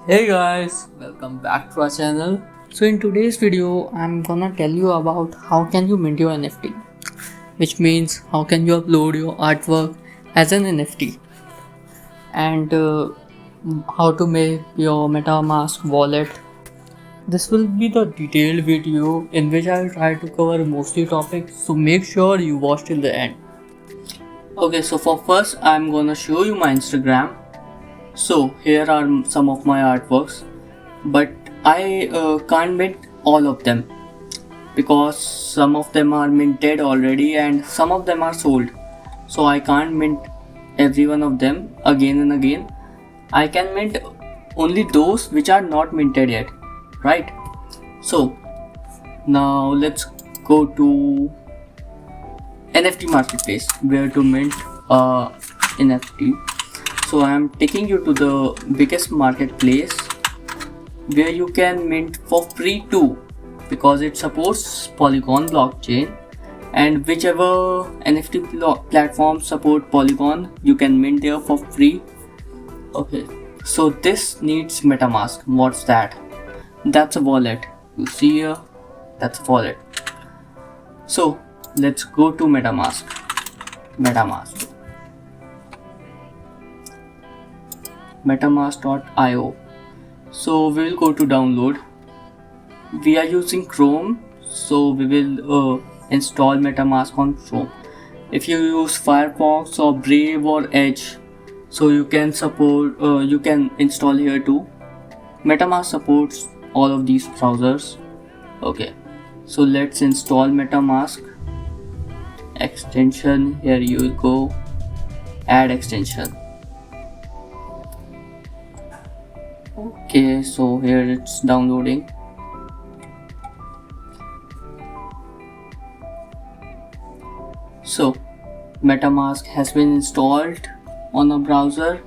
Hey guys, welcome back to our channel. So in today's video, I'm gonna tell you about how can you mint your NFT, which means how can you upload your artwork as an NFT, and how to make your MetaMask wallet. This will be the detailed video in which I'll try to cover mostly topics, so make sure you watch till the end. Okay, so for first, I'm gonna show you my Instagram. So here are some of my artworks, but I can't mint all of them because some of them are minted already and some of them are sold. So I can't mint every one of them again and again. I can mint only those which are not minted yet, right? So now let's go to NFT Marketplace where to mint NFT. So I am taking you to the biggest marketplace where you can mint for free too, because it supports Polygon blockchain, and whichever NFT platform support Polygon, you can mint there for free. Okay, so this needs MetaMask. What's that? That's a wallet. You see here, that's a wallet. So let's go to MetaMask. metamask.io. So we will go to download. We are using Chrome, so we will install MetaMask on Chrome. If you use Firefox or Brave or Edge, so you can install here too. MetaMask supports all of these browsers. Okay, so let's install MetaMask extension. Here you will go, add extension. Okay, so here it's downloading. So MetaMask has been installed on a browser.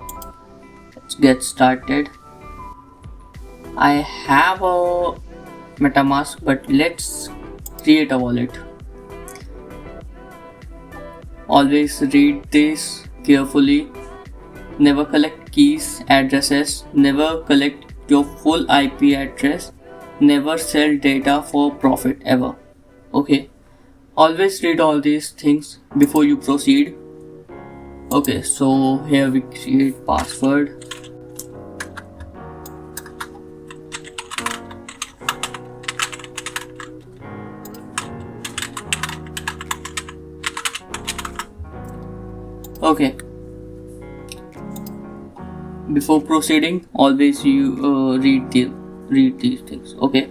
Let's get started. I have a MetaMask, but let's create a wallet. Always read this carefully. Never collect keys, addresses, never collect your full IP address, never sell data for profit ever. Okay, always read all these things before you proceed. Okay, so here we create password. Okay, before proceeding, always you read these things. Okay,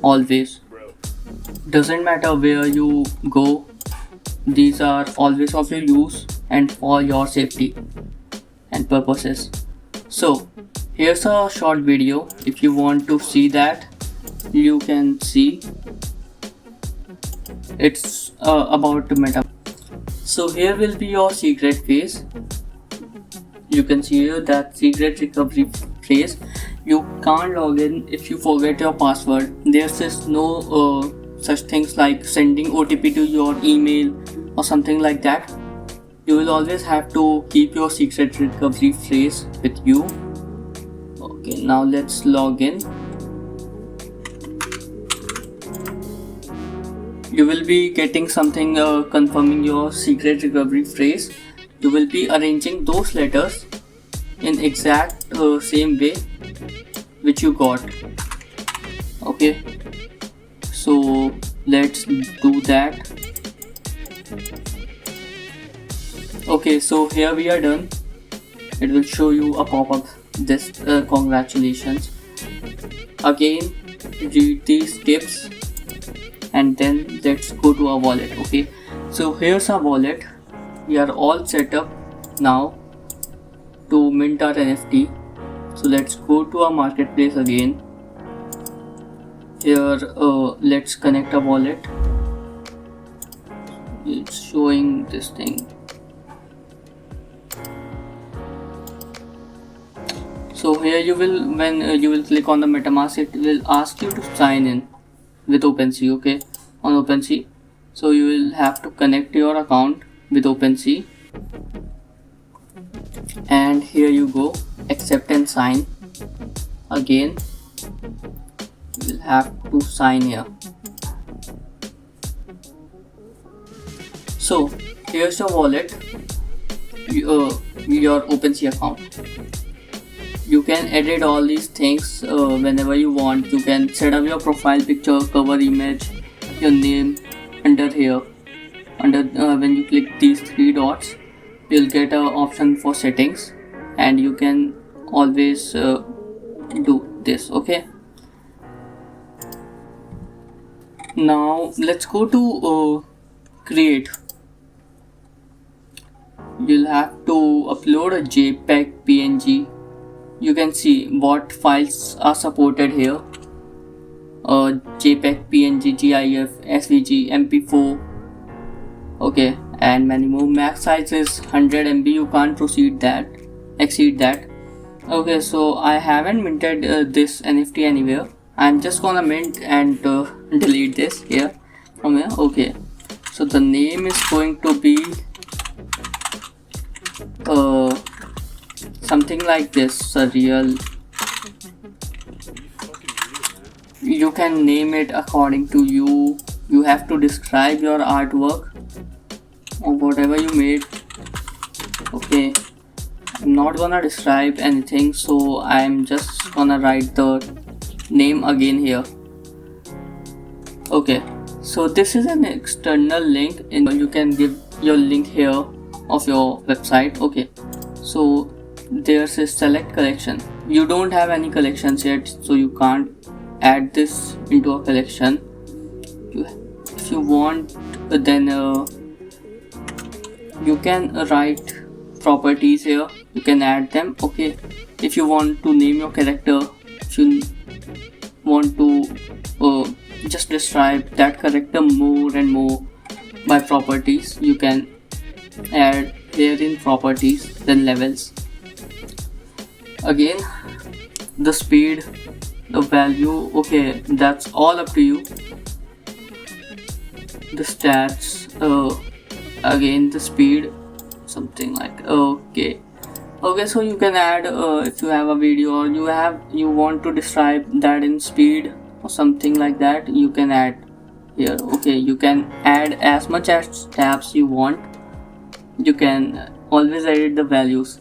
always. Doesn't matter where you go, these are always of your use and for your safety and purposes. So here's a short video. If you want to see that, you can see. It's about the meta. So here will be your secret phase. You can see here that secret recovery phrase. You can't log in if you forget your password. There's no such things like sending OTP to your email or something like that. You will always have to keep your secret recovery phrase with you. Okay, now let's log in. You will be getting something confirming your secret recovery phrase. You will be arranging those letters in exact same way which you got. Okay, so let's do that. Okay, so here we are done. It will show you a pop-up this congratulations. Again, read these tips and then let's go to our wallet. Okay, so here's our wallet. We are all set up now to mint our NFT. So let's go to our marketplace again. Here let's connect a wallet. It's showing this thing. So here you will, when you will click on the MetaMask, it will ask you to sign in with OpenSea. Okay, on OpenSea, so you will have to connect your account with OpenSea, and here you go, accept and sign. Again, you will have to sign here. So here's your wallet, your OpenSea account. You can edit all these things whenever you want. You can set up your profile picture, cover image, your name under here. When you click these three dots, you'll get an option for settings, and you can always do this. Okay. Now let's go to create. You'll have to upload a JPEG, PNG. You can see what files are supported here. JPEG, PNG, GIF, SVG, MP4. Okay, and many more. Max size is 100 MB. You can't exceed that. Okay, so I haven't minted this NFT anywhere. I'm just gonna mint and delete this here from here. Okay, so the name is going to be something like this, surreal. You can name it according to you. You have to describe your artwork or whatever you made. Okay, I'm not gonna describe anything, so I'm just gonna write the name again here. Okay, so this is an external link, and you can give your link here of your website. Okay, so there's a select collection. You don't have any collections yet, so you can't add this into a collection. If you want, then you can write properties here. You can add them. Okay, if you want to name your character, if you want to just describe that character more and more by properties, you can add here in properties, then levels. Again, the speed, the value. Okay, that's all up to you. The stats, again the speed, something like. Okay, so you can add if you have a video, or you want to describe that in speed or something like that, you can add here. Okay, you can add as much as tabs you want. You can always edit the values.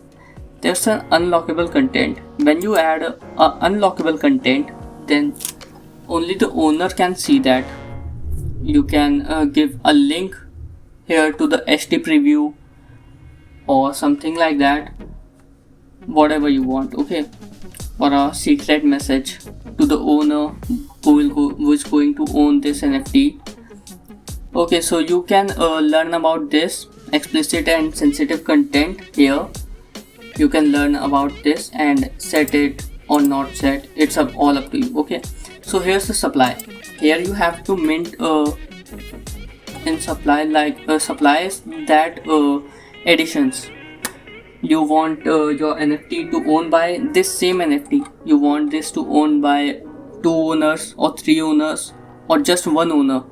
There's an unlockable content. When you add unlockable content, then only the owner can see that. You can give a link here to the HD preview or something like that, whatever you want. Okay, or a secret message to the owner who is going to own this NFT. Okay, so you can learn about this explicit and sensitive content here. You can learn about this and set it or not set. It's all up to you. Okay, so here's the supply. Here you have to mint in supply, like supplies that editions. You want your NFT to own by this same NFT. You want this to own by 2 owners or 3 owners or just 1 owner.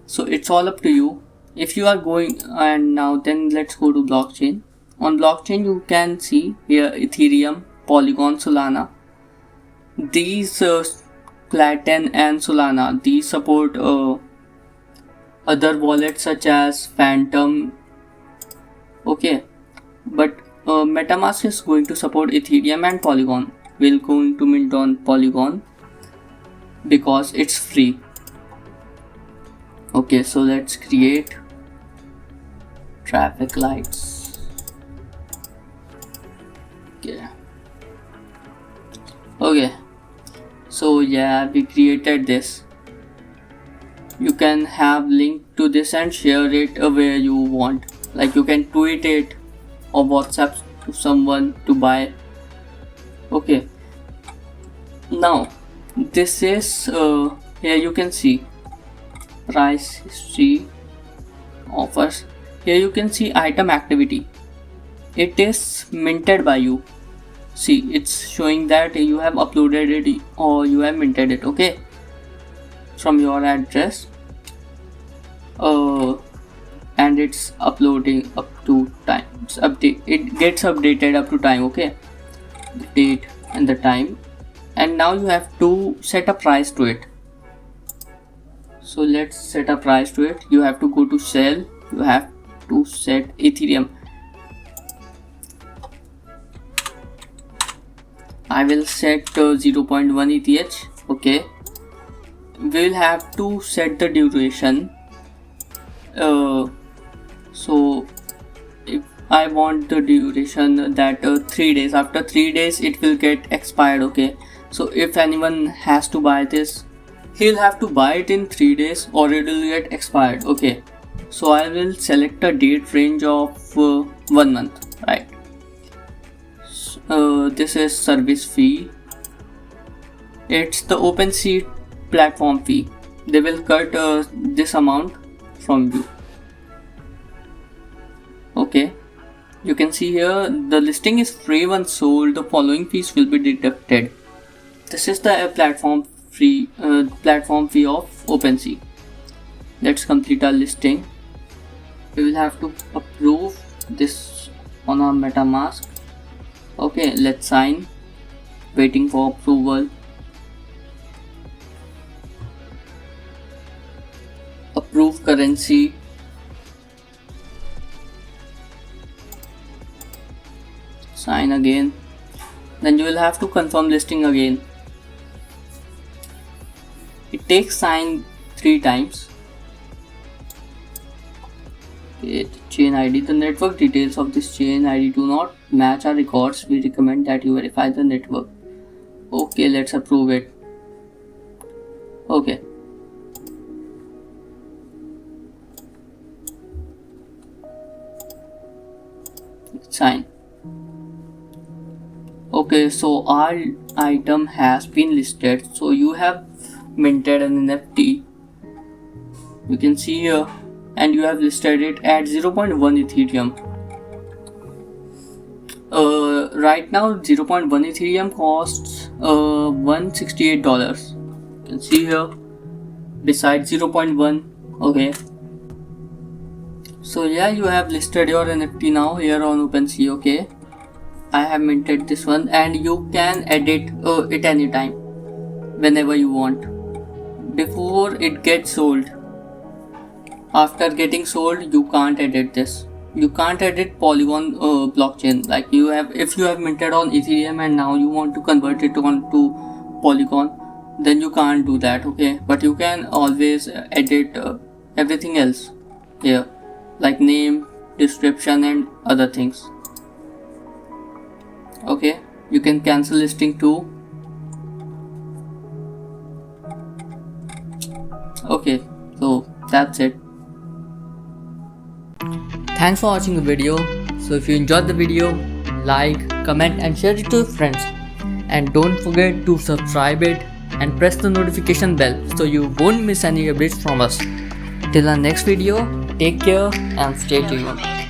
So it's all up to you. If you are going, and now then let's go to blockchain. On blockchain you can see here Ethereum, Polygon, Solana. These Platin and Solana, these support other wallets such as Phantom. Okay, but MetaMask is going to support Ethereum and Polygon. We're going to mint on Polygon because it's free. Okay, so let's create traffic lights. Okay, so yeah, we created this. You can have link to this and share it where you want. Like you can tweet it or WhatsApp to someone to buy. Okay, now this is here you can see price history, offers. Here you can see item activity. It is minted by you. See, it's showing that you have uploaded it or you have minted it. Okay, from your address, and it's uploading up to time. It gets updated up to time. Okay, the date and the time. and now you have to set a price to it. So let's set a price to it. You have to go to sell, you have to set Ethereum. I will set 0.1 ETH. Okay, we will have to set the duration. So if I want the duration that 3 days, after 3 days it will get expired. Okay, so if anyone has to buy this, he'll have to buy it in 3 days or it will get expired. Okay, so I will select a date range of 1 month, right? This is service fee. It's the OpenSea platform fee. They will cut this amount from you. Okay, you can see here the listing is free. Once sold, the following fees will be deducted. This is the platform fee of OpenSea. Let's complete our listing. We will have to approve this on our MetaMask. Okay, let's sign. Waiting for approval. Approve currency. Sign again. Then you will have to confirm listing again. It takes sign 3 times. Okay, chain ID. The network details of this chain ID do not match our records. We recommend that you verify the network. Okay, let's approve it. Okay. Sign. Okay, so our item has been listed. So you have minted an NFT. You can see here, and you have listed it at 0.1 Ethereum. Right now 0.1 Ethereum costs $168. You can see here beside 0.1. Okay, so yeah, you have listed your NFT now here on OpenSea. Okay, I have minted this one, and you can edit it anytime, whenever you want, before it gets sold. After getting sold, you can't edit this. You can't edit Polygon blockchain. Like if you have minted on Ethereum and now you want to convert it onto Polygon, then you can't do that. Okay, but you can always edit everything else here, like name, description, and other things. Okay, you can cancel listing too. Okay, so that's it. Thanks for watching the video. So if you enjoyed the video, like, comment and share it to your friends. And don't forget to subscribe it and press the notification bell so you won't miss any updates from us. Till our next video, take care and stay tuned.